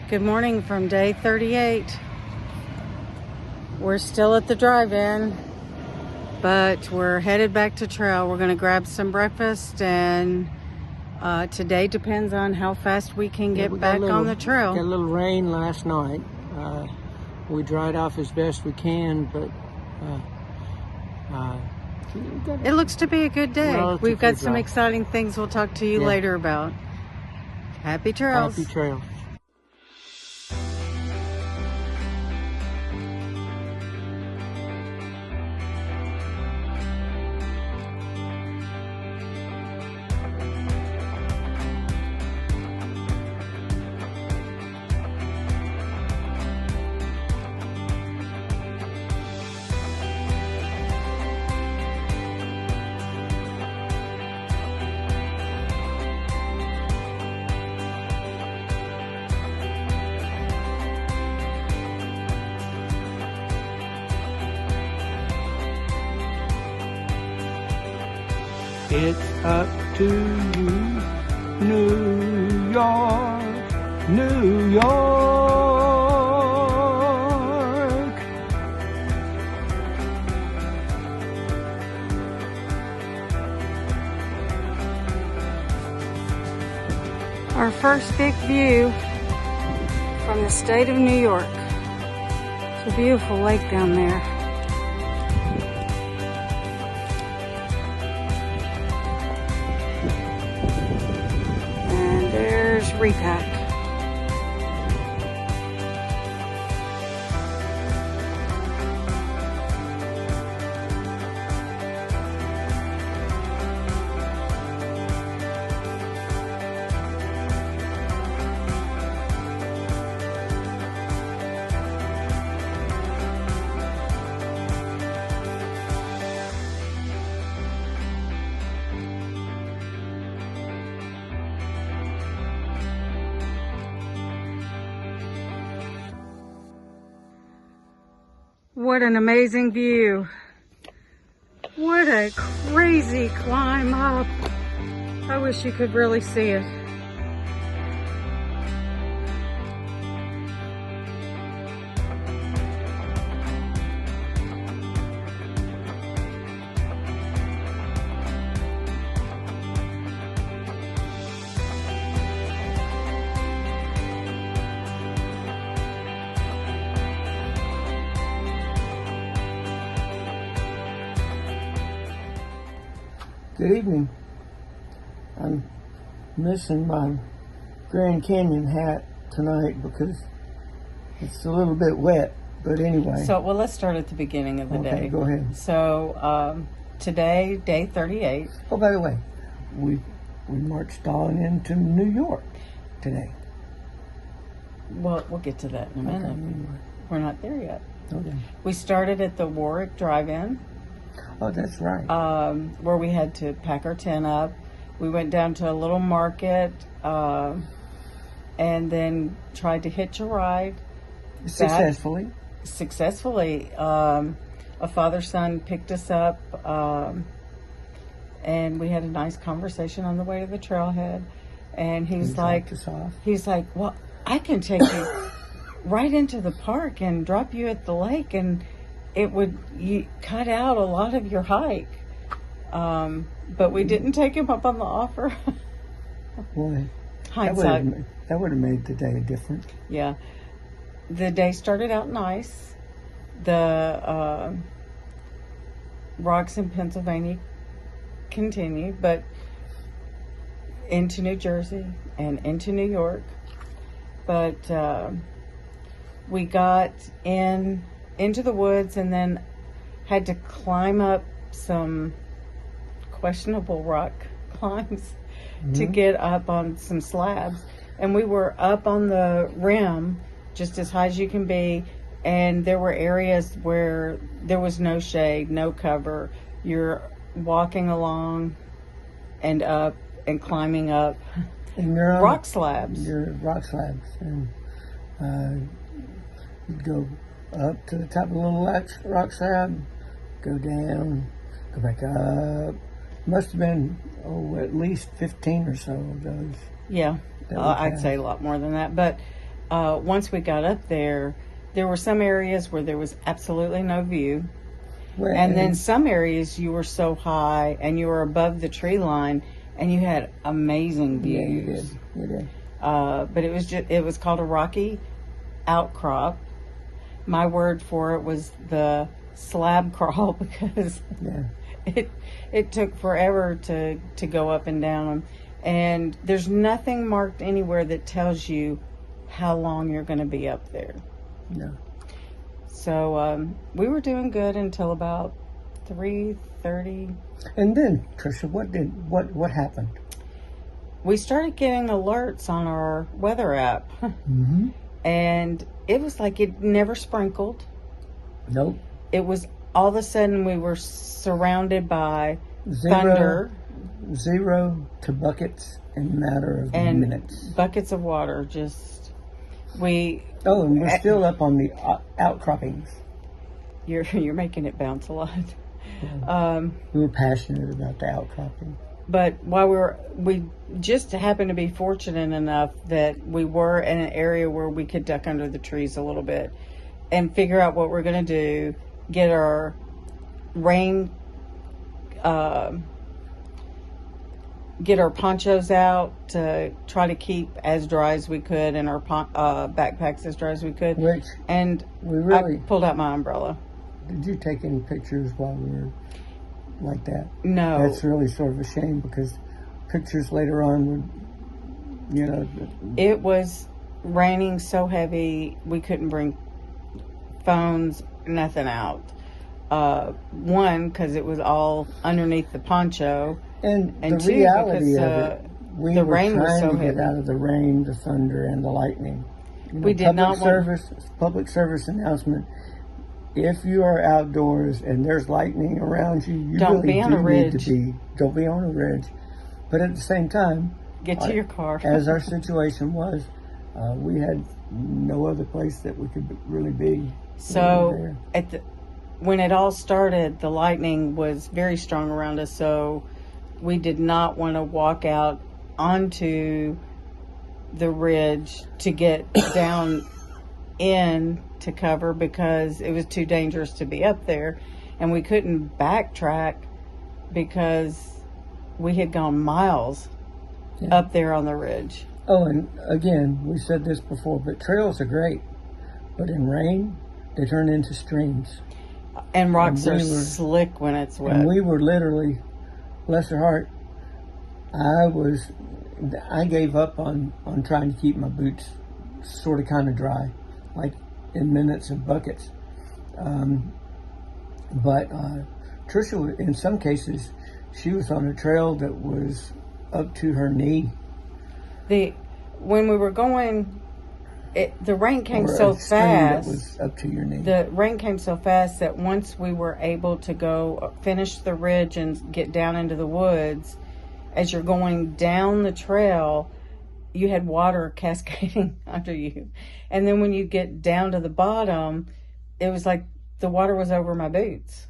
Good morning from day 38. We're still at the drive-in, but we're headed back to trail. We're going to grab some breakfast, and today depends on how fast we can get back on the trail. Got a little rain last night. We dried off as best we can, but it looks to be a good day. We've got some exciting things we'll talk to you later about. Happy trails. Happy trails. It's up to you, New York, New York. Our first big view from the state of New York. It's a beautiful lake down there. Repack. What an amazing view. What a crazy climb up. I wish you could really see it. Good evening. I'm missing my Grand Canyon hat tonight because it's a little bit wet, but anyway. So, well, let's start at the beginning of the day. Okay, go ahead. So, today, day 38. Oh, by the way, we marched on into New York today. Well, we'll get to that in a minute. Anyway. We're not there yet. Okay. We started at the Warrick drive-in. Oh, that's right. Where we had to pack our tent up. We went down to a little market and then tried to hitch a ride. Successfully. A father-son picked us up and we had a nice conversation on the way to the trailhead. And he's like, well, I can take you right into the park and drop you at the lake, and it would cut out a lot of your hike. But we didn't take him up on the offer. Boy, hindsight. That would have made the day different. Yeah. The day started out nice. The rocks in Pennsylvania continued, but into New Jersey and into New York. But we got into the woods and then had to climb up some questionable rock climbs to get up on some slabs. And we were up on the rim just as high as you can be, and there were areas where there was no shade, no cover. You're walking along and up and climbing up and rock slabs. And you'd go up to the top of a little rock slab, go down, go back up. Must have been, at least 15 or so of those. Yeah, I'd say a lot more than that. But once we got up there were some areas where there was absolutely no view. Well, And then some areas you were so high and you were above the tree line and you had amazing views. Yeah, you did. You did. But it was called a rocky outcrop. My word for it was the slab crawl because it took forever to go up and down them. And there's nothing marked anywhere that tells you how long you're going to be up there. No. So we were doing good until about 3:30. And then, Trisha, what happened? We started getting alerts on our weather app. Mm-hmm. And it was like it never sprinkled. Nope. It was all of a sudden we were surrounded by thunder. 0 to buckets in a matter of minutes. Buckets of water. Just and we're still up on the outcroppings. You're making it bounce a lot. Yeah. We were passionate about the outcropping. But while we just happened to be fortunate enough that we were in an area where we could duck under the trees a little bit and figure out what we're going to do, get our rain, get our ponchos out to try to keep as dry as we could and our backpacks as dry as we could. I pulled out my umbrella. Did you take any pictures while we were like that? No. That's really sort of a shame because pictures later on would, It was raining so heavy we couldn't bring phones, nothing out. One, because it was all underneath the poncho. And the two, reality because of it, we the were rain was trying so to get heavy. out of the rain, the thunder, and the lightning. We did not want... Public service announcement. If you are outdoors and there's lightning around you, Don't be on a ridge. Don't be on a ridge. But at the same time, get to your car. As our situation was, we had no other place that we could really be. So when it all started, the lightning was very strong around us. So we did not want to walk out onto the ridge to get down in to cover because it was too dangerous to be up there, and we couldn't backtrack because we had gone miles up there on the ridge. Oh, and again, we said this before, but trails are great, but in rain they turn into streams, and rocks are slick when it's wet. And we were literally, bless her heart, I gave up on trying to keep my boots sort of kind of dry, like in minutes and buckets. But Trisha, in some cases, she was on a trail that was up to her knee. When we were going, the rain came so fast. That was up to your knee. The rain came so fast that once we were able to go finish the ridge and get down into the woods, as you're going down the trail, you had water cascading under you. And then when you get down to the bottom, it was like the water was over my boots.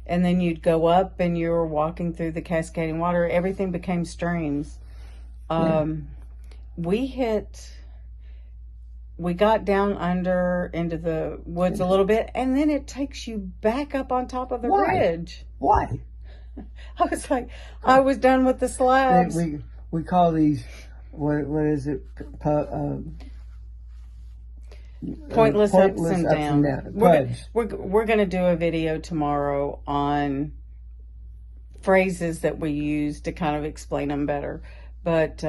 And then you'd go up and you were walking through the cascading water. Everything became streams. We got down into the woods a little bit, and then it takes you back up on top of the ridge. Why? I was like, I was done with the slabs. We call these, what is it? Pointless ups and downs. Puds. We're going to do a video tomorrow on phrases that we use to kind of explain them better. But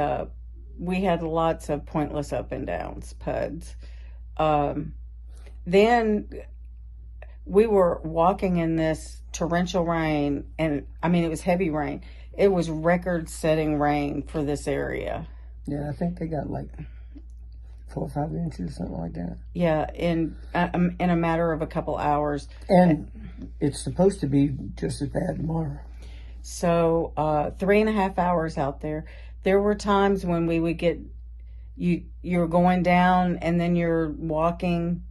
we had lots of pointless up and downs, puds. Then we were walking in this torrential rain, and I mean, it was heavy rain. It was record-setting rain for this area. Yeah, I think they got like 4 or 5 inches, something like that. Yeah, in a matter of a couple hours. And it's supposed to be just as bad tomorrow. So 3.5 hours out there. There were times when we would get, you're going down and then you're walking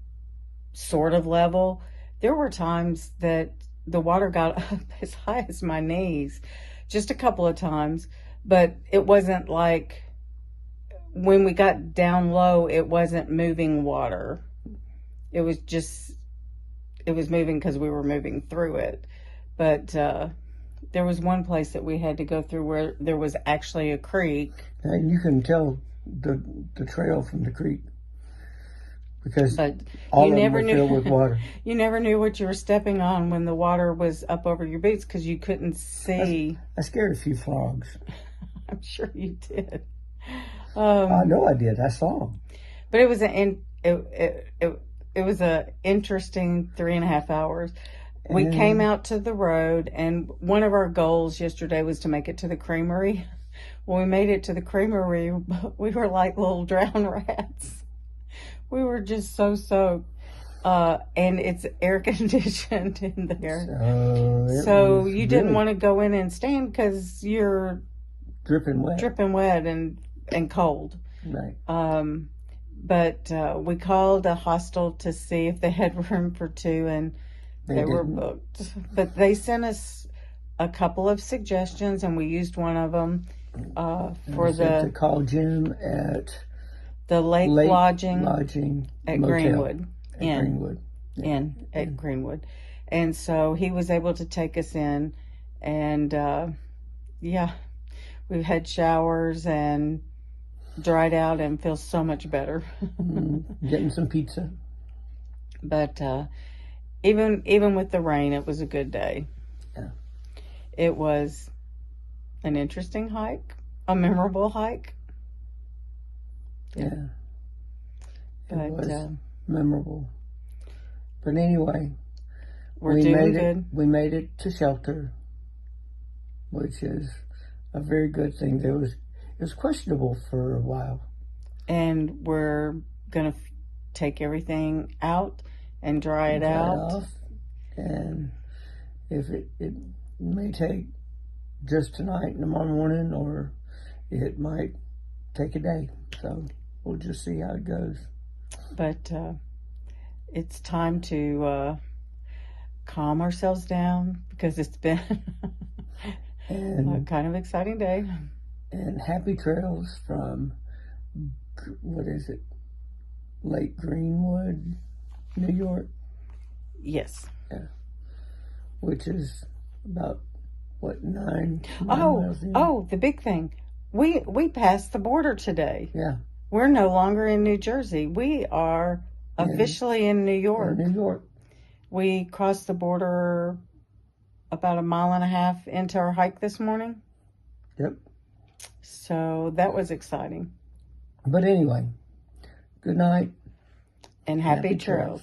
sort of level. There were times that the water got up as high as my knees, just a couple of times, but it wasn't like when we got down low, it wasn't moving water. It was moving because we were moving through it. But there was one place that we had to go through where there was actually a creek. And you can tell the trail from the creek because all of them were filled with water. You never knew what you were stepping on when the water was up over your boots because you couldn't see. I scared a few frogs. I'm sure you did. I know I did. I saw them. But it was a interesting 3.5 hours. We came out to the road, and one of our goals yesterday was to make it to the creamery. When we made it to the creamery, we were like little drowned rats. We were just so soaked. And it's air conditioned in there. So you didn't want to go in and stand because you're dripping wet and cold. Right. But we called a hostel to see if they had room for 2, and they were booked. But they sent us a couple of suggestions, and we used one of them for to call Jim at the Lake Lodging at Motel. Greenwood. At Greenwood. And so he was able to take us in, and we've had showers and dried out and feel so much better. Getting some pizza. But even with the rain, it was a good day. Yeah. It was an interesting hike, a memorable hike. Yeah. It was memorable. But anyway, we doing good. We made it to shelter, which is a very good thing. It was questionable for a while. And we're going to take everything out and dry it out. And if it may take just tonight and tomorrow morning, or it might take a day. So we'll just see how it goes. But it's time to calm ourselves down because it's been a kind of exciting day. And happy trails from, Lake Greenwood, New York? Yes. Yeah. Which is about, 9 miles in? Oh, the big thing. We passed the border today. Yeah. We're no longer in New Jersey. We are officially in New York. New York. We crossed the border about 1.5 miles into our hike this morning. Yep. So that was exciting. But anyway, good night. And happy trails.